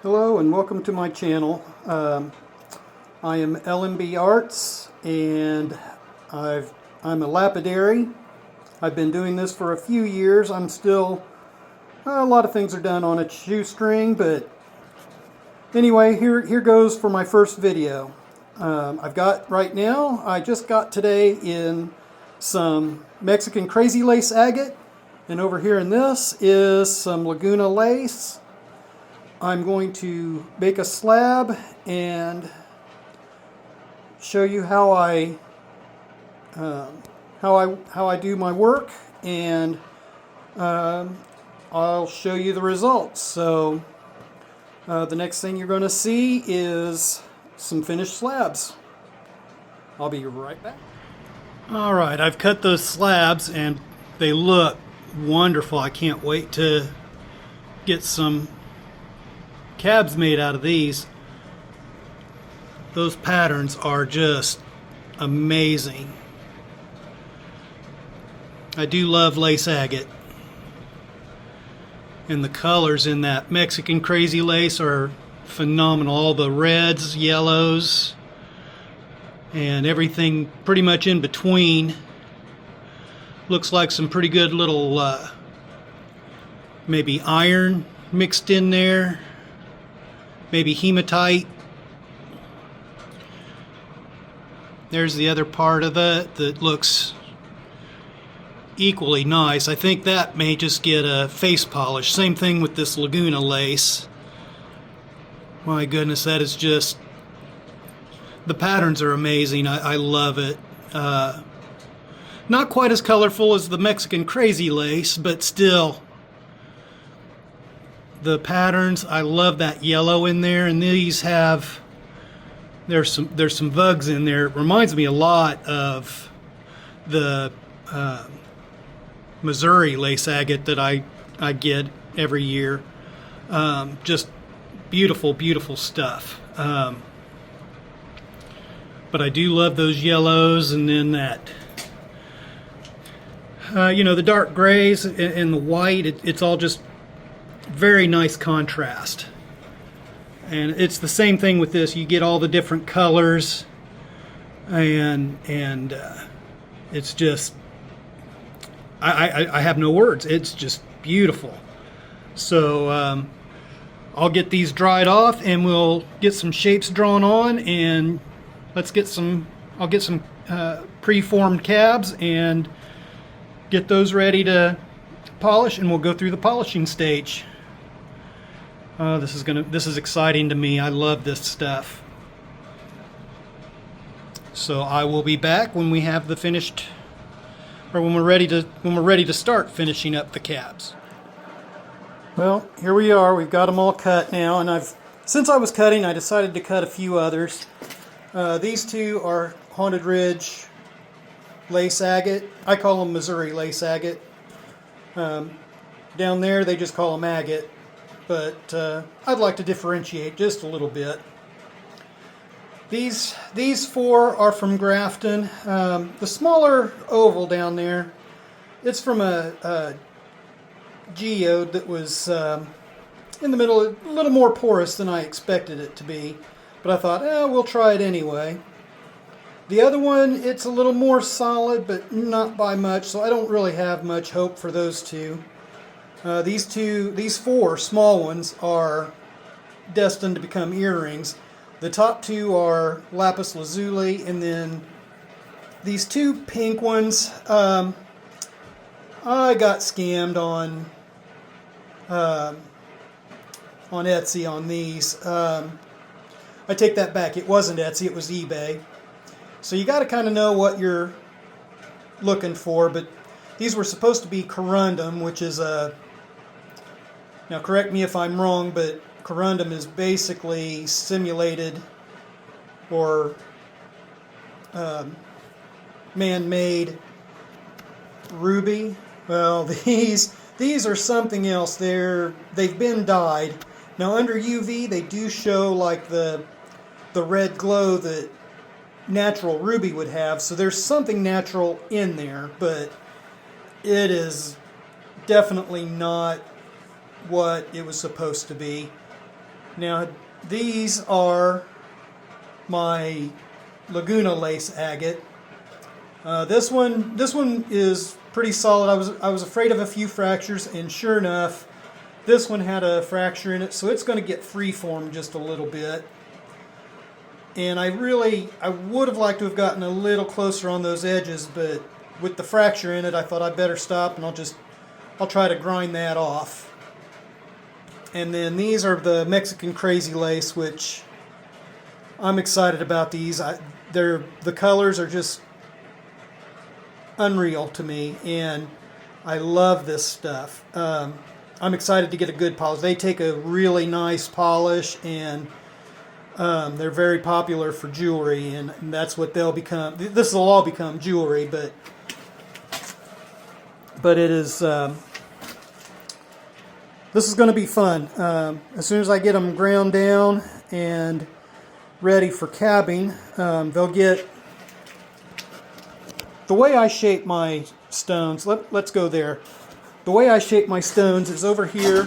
Hello and welcome to my channel. I am LMB Arts and I'm a lapidary. I've been doing this for a few years. I'm still, a lot of things are done on a shoestring, but anyway, here goes for my first video. I just got today in some Mexican crazy lace agate, and over here in this is some Laguna lace. I'm going to make a slab and show you how I do my work, and I'll show you the results. So the next thing you're going to see is some finished slabs. I'll be right back. All right, I've cut those slabs and they look wonderful. I can't wait to get some cabs made out of these. Those patterns are just amazing. I do love lace agate, and the colors in that Mexican crazy lace are phenomenal. All the reds, yellows, and everything pretty much in between. Looks like some pretty good little maybe iron mixed in there, maybe hematite. There's the other part of it that looks equally nice. I think that may just get a face polish. Same thing with this Laguna lace. My goodness, that is just, the patterns are amazing. I love it. Not quite as colorful as the Mexican crazy lace, but still, the patterns, I love that yellow in there, and these have, there's some bugs in there. It reminds me a lot of the Missouri lace agate that I get every year. Just beautiful, beautiful stuff. But I do love those yellows, and then that, the dark grays and the white, it's all just very nice contrast. And it's the same thing with this. You get all the different colors, and it's just, I have no words. It's just beautiful. So I'll get these dried off and we'll get some shapes drawn on, and I'll get some pre-formed cabs and get those ready to polish, and we'll go through the polishing stage. This is exciting to me. I love this stuff. So I will be back when we have the finished, or when we're ready to start finishing up the cabs. Well, here we are. We've got them all cut now, and since I was cutting, I decided to cut a few others. These two are Haunted Ridge lace agate. I call them Missouri lace agate. Down there they just call them agate, but I'd like to differentiate just a little bit. These four are from Grafton. The smaller oval down there, it's from a geode that was in the middle, a little more porous than I expected it to be, but I thought, we'll try it anyway. The other one, it's a little more solid, but not by much, so I don't really have much hope for those two. These four small ones are destined to become earrings. The top two are lapis lazuli, and then these two pink ones, I got scammed on Etsy on these. I take that back. It wasn't Etsy, it was eBay. So you got to kind of know what you're looking for, but these were supposed to be corundum, which is now correct me if I'm wrong, but corundum is basically simulated or man-made ruby. Well, these are something else. They've been dyed. Now under UV they do show like the red glow that natural ruby would have, so there's something natural in there, but it is definitely not what it was supposed to be. Now these are my Laguna lace agate. This one is pretty solid. I was afraid of a few fractures, and sure enough, this one had a fracture in it, so it's going to get freeform just a little bit. And I would have liked to have gotten a little closer on those edges, but with the fracture in it, I thought I'd better stop, and I'll try to grind that off. And then these are the Mexican Crazy Lace, which I'm excited about these. The colors are just unreal to me, and I love this stuff. I'm excited to get a good polish. They take a really nice polish, and they're very popular for jewelry, and that's what they'll become. This will all become jewelry, but it is. This is going to be fun. As soon as I get them ground down and ready for cabbing, they'll get. The way I shape my stones, let's go there. The way I shape my stones is over here.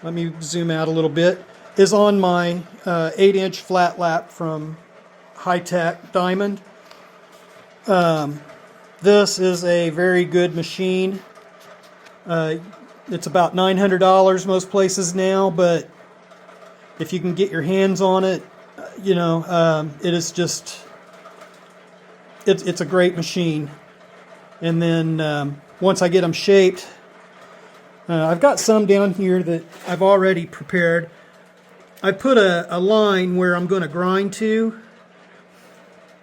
Let me zoom out a little bit. Is on my 8-inch flat lap from High Tech Diamond. This is a very good machine. It's about $900 most places now, but if you can get your hands on it, it is just. It's a great machine. And then once I get them shaped, I've got some down here that I've already prepared. I put a line where I'm going to grind to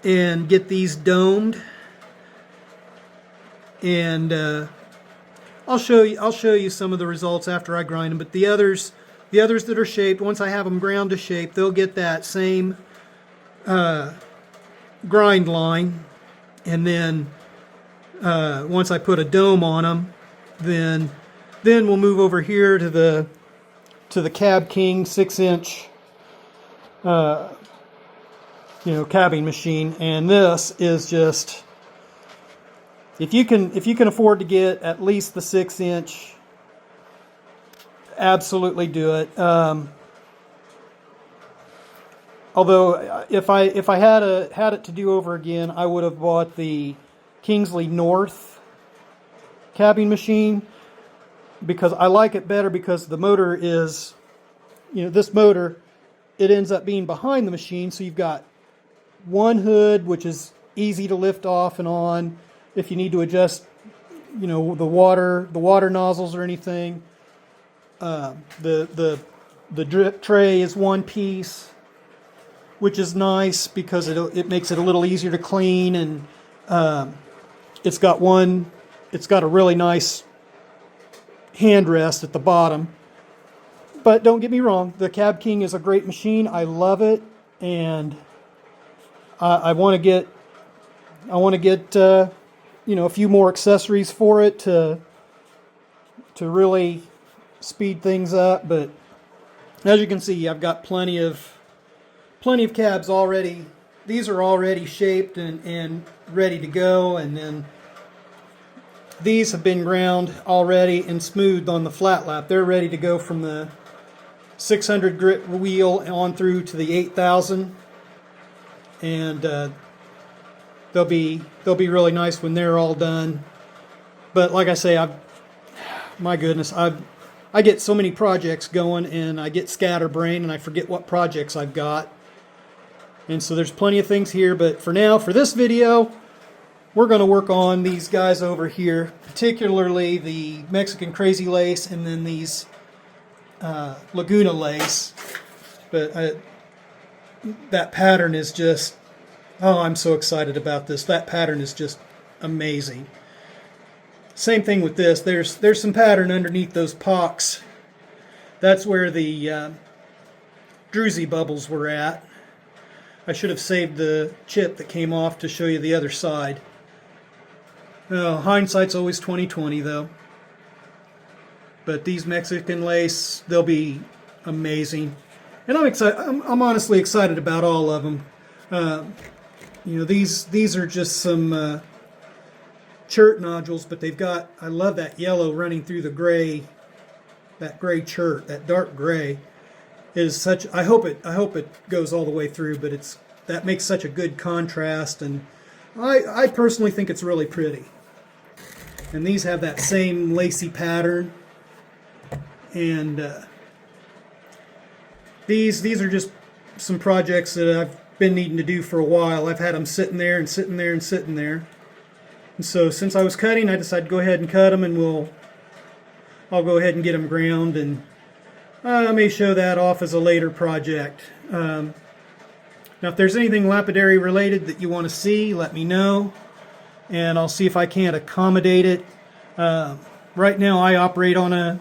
and get these domed. And I'll show you some of the results after I grind them. But the others that are shaped, once I have them ground to shape, they'll get that same grind line. And then once I put a dome on them, then we'll move over here to the Cab King 6-inch cabbing machine. And this is just, if you can afford to get at least the 6-inch, absolutely do it. Although if I had it to do over again, I would have bought the Kingsley North cabbing machine, because I like it better, because the motor is, this motor, it ends up being behind the machine, so you've got one hood, which is easy to lift off and on if you need to adjust, the water nozzles or anything. The drip tray is one piece, which is nice because it makes it a little easier to clean, and it's got a really nice handrest at the bottom. But don't get me wrong, the Cab King is a great machine. I love it, and I want to get a few more accessories for it to really speed things up. But as you can see, I've got plenty of cabs already. These are already shaped and ready to go, and then these have been ground already and smoothed on the flat lap. They're ready to go from the 600 grit wheel on through to the 8000, and they'll be really nice when they're all done. But like I say, my goodness, I get so many projects going, and I get scatterbrained, and I forget what projects I've got. And so there's plenty of things here, but for now, for this video, we're going to work on these guys over here, particularly the Mexican Crazy Lace, and then these Laguna Lace. But that pattern is just, I'm so excited about this. That pattern is just amazing. Same thing with this. There's some pattern underneath those pocks. That's where the druzy bubbles were at. I should have saved the chip that came off to show you the other side. Hindsight's always 20/20 though. But these Mexican lace, they'll be amazing, and I'm excited. I'm honestly excited about all of them. These are just some chert nodules, but they've got. I love that yellow running through the gray that gray chert, that dark gray, is such. I hope it goes all the way through, but that makes such a good contrast, and I personally think it's really pretty. And these have that same lacy pattern, and these are just some projects that I've been needing to do for a while. I've had them sitting there and sitting there and sitting there. And so since I was cutting, I decided to go ahead and cut them, and I'll go ahead and get them ground, and I may show that off as a later project. Now if there's anything lapidary related that you want to see, let me know, and I'll see if I can't accommodate it. Right now I operate on a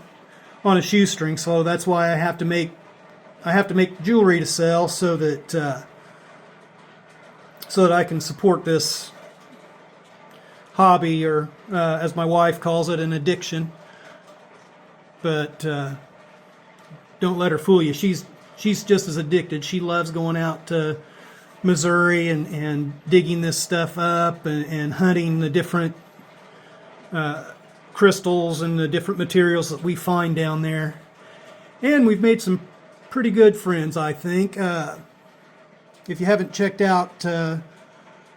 shoestring, so that's why I have to make jewelry to sell so that I can support this hobby, or as my wife calls it, an addiction. But don't let her fool you. She's just as addicted. She loves going out to Missouri and digging this stuff up and hunting the different crystals and the different materials that we find down there. And we've made some pretty good friends, I think. If you haven't checked out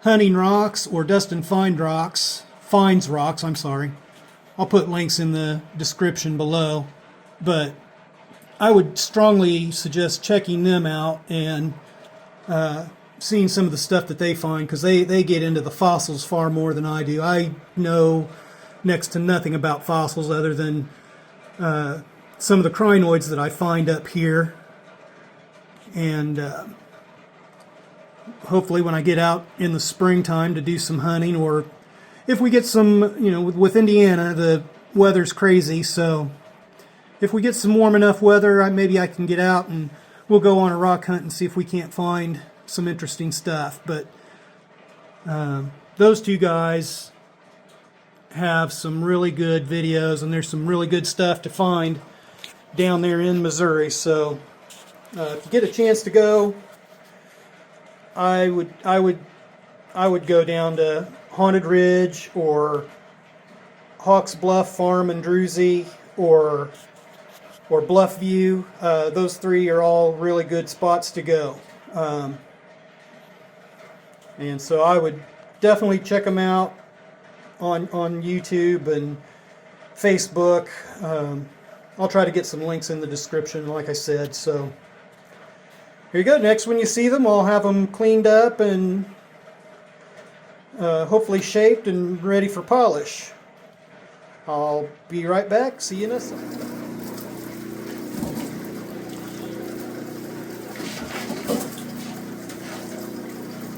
Hunting Rocks or Dustin Finds Rocks, I'll put links in the description below. But I would strongly suggest checking them out and seeing some of the stuff that they find, because they get into the fossils far more than I do. I know next to nothing about fossils other than some of the crinoids that I find up here. And hopefully when I get out in the springtime to do some hunting, or if we get some, with Indiana, the weather's crazy, so if we get some warm enough weather, maybe I can get out and we'll go on a rock hunt and see if we can't find some interesting stuff. But those two guys have some really good videos, and there's some really good stuff to find down there in Missouri. So if you get a chance to go, I would go down to Haunted Ridge or Hawks Bluff Farm and Druzy, or Bluff View. Those three are all really good spots to go. And so I would definitely check them out on YouTube and Facebook. I'll try to get some links in the description, like I said. So here you go. Next, when you see them, I'll have them cleaned up and hopefully shaped and ready for polish. I'll be right back. See you in a second.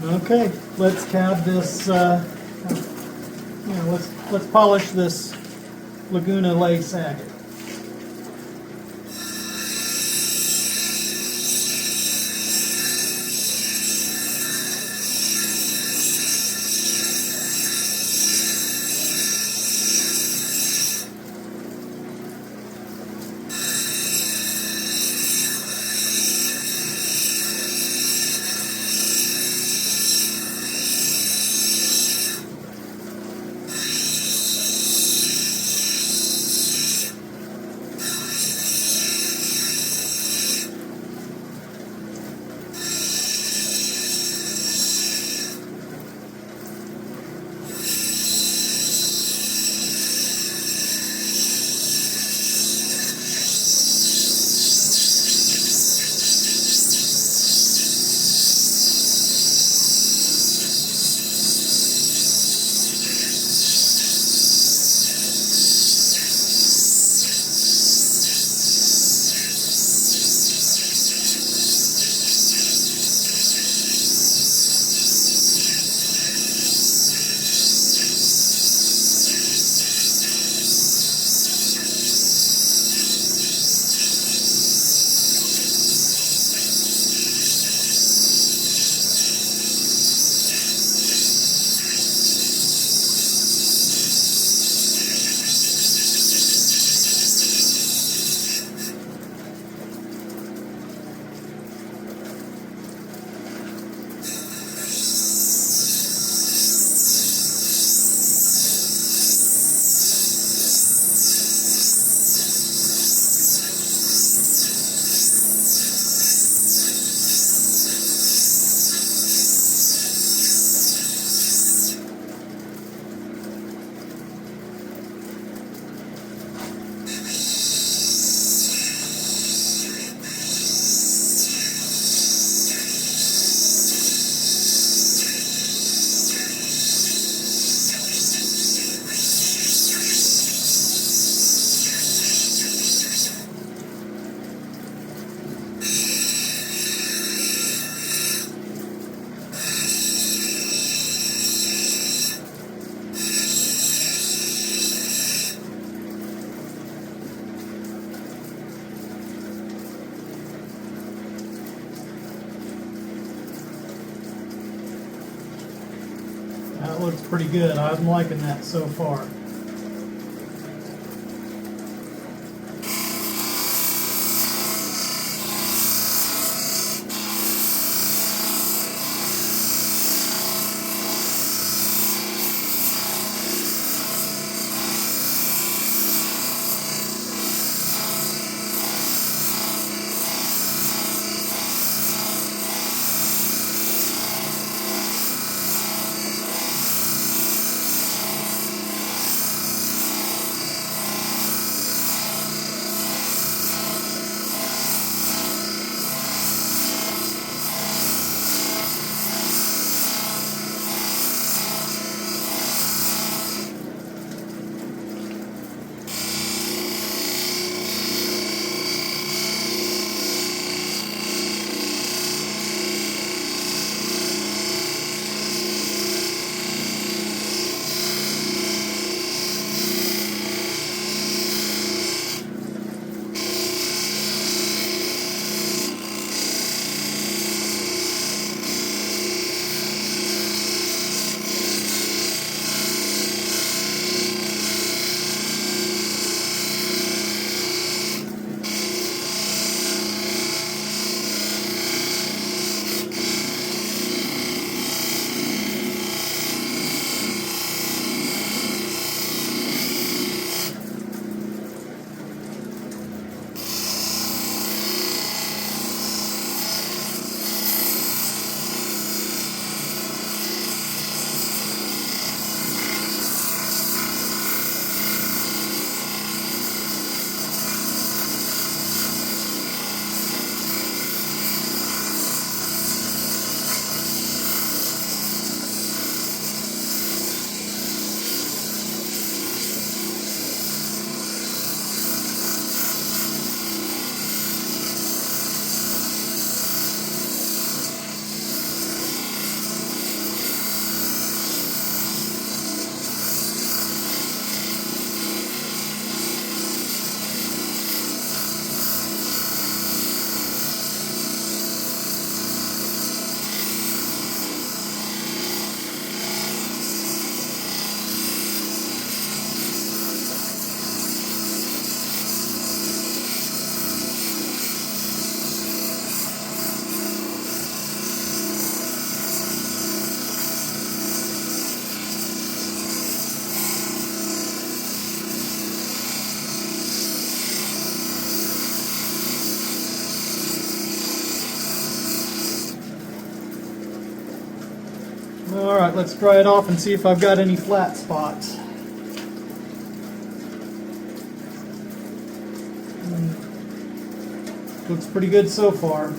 Okay, let's cab this. Let's polish this Laguna lace agate. That looks pretty good. I'm liking that so far. Alright, let's dry it off and see if I've got any flat spots. Looks pretty good so far.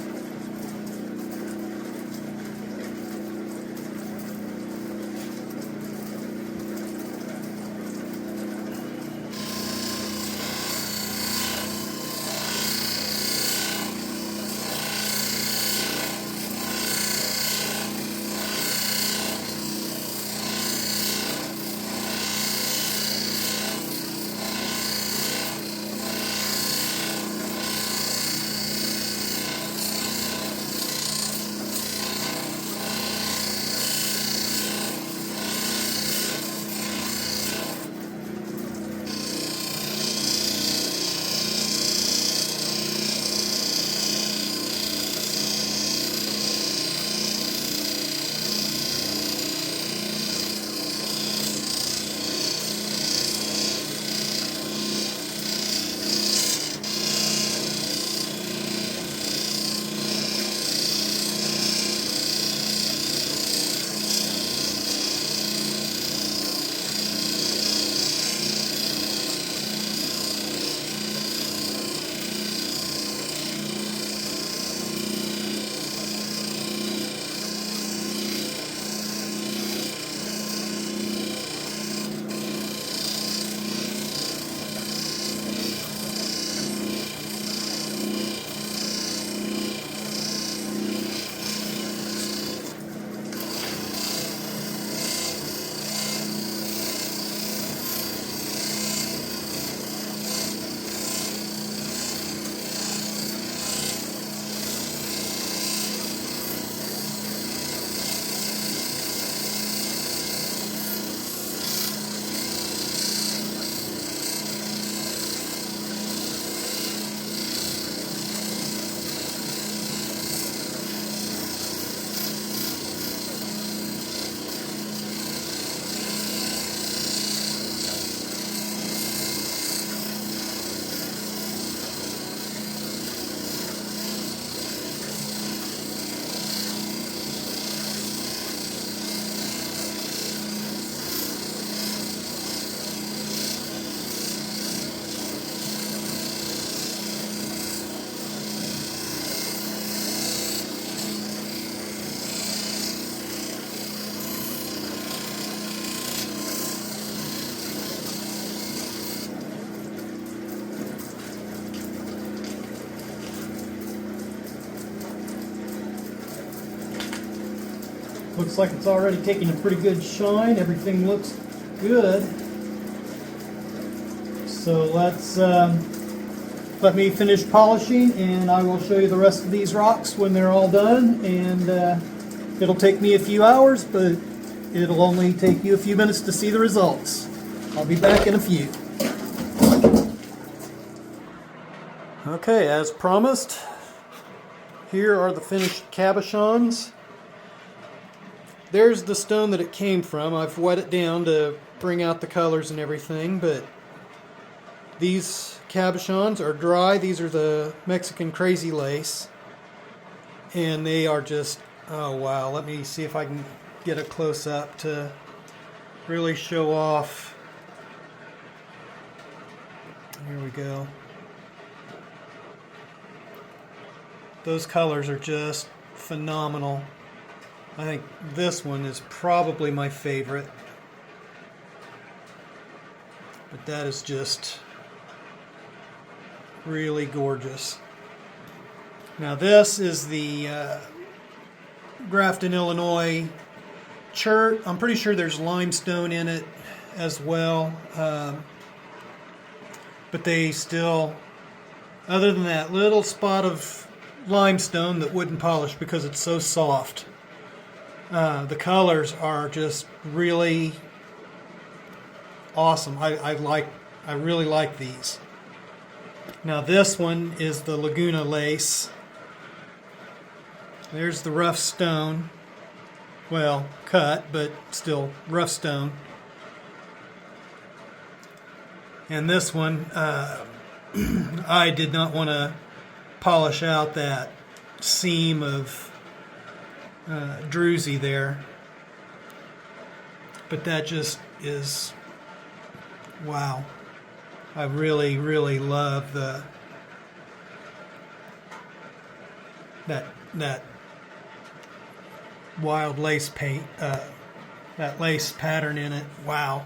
Looks like it's already taking a pretty good shine. Everything looks good. So let me finish polishing, and I will show you the rest of these rocks when they're all done. And it'll take me a few hours, but it'll only take you a few minutes to see the results. I'll be back in a few. Okay, as promised, here are the finished cabochons. There's the stone that it came from. I've wet it down to bring out the colors and everything, but these cabochons are dry. These are the Mexican crazy lace, and they are just, oh wow. Let me see if I can get a close-up to really show off. Here we go. Those colors are just phenomenal. I think this one is probably my favorite. But that is just really gorgeous. Now this is the Grafton, Illinois chert. I'm pretty sure there's limestone in it as well. But they still, other than that little spot of limestone that wouldn't polish because it's so soft, the colors are just really awesome. I really like these. Now this one is the Laguna lace. There's the rough stone. Well, cut, but still rough stone. And this one, I did not want to polish out that seam of druzy there, but that just is wow. I really love that wild lace paint, that lace pattern in it. Wow.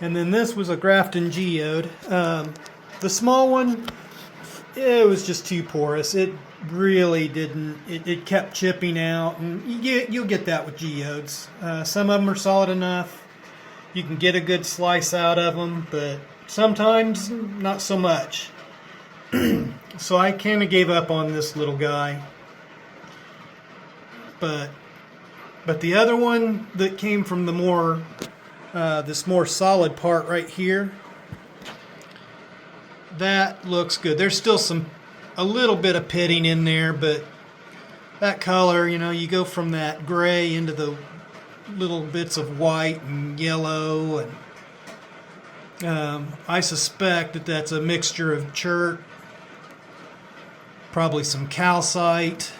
And then this was a Grafton geode. The small one, it was just too porous. It really didn't, it kept chipping out, and you'll get that with geodes. Some of them are solid enough. You can get a good slice out of them, but sometimes not so much. So I kind of gave up on this little guy. But the other one that came from the more, this more solid part right here, that looks good. There's still a little bit of pitting in there, but that color, you know, you go from that gray into the little bits of white and yellow, and I suspect that that's a mixture of chert, probably some calcite,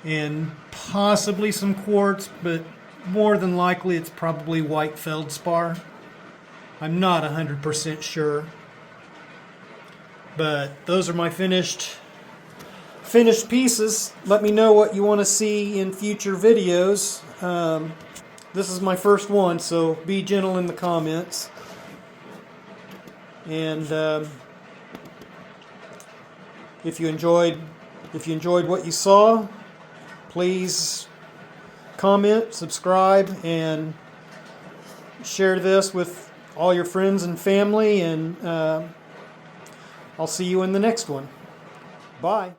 and possibly some quartz, but more than likely it's probably white feldspar. I'm not 100% sure. But those are my finished pieces. Let me know what you want to see in future videos. This is my first one, so be gentle in the comments. And if you enjoyed what you saw, please comment, subscribe, and share this with all your friends and family. And I'll see you in the next one. Bye.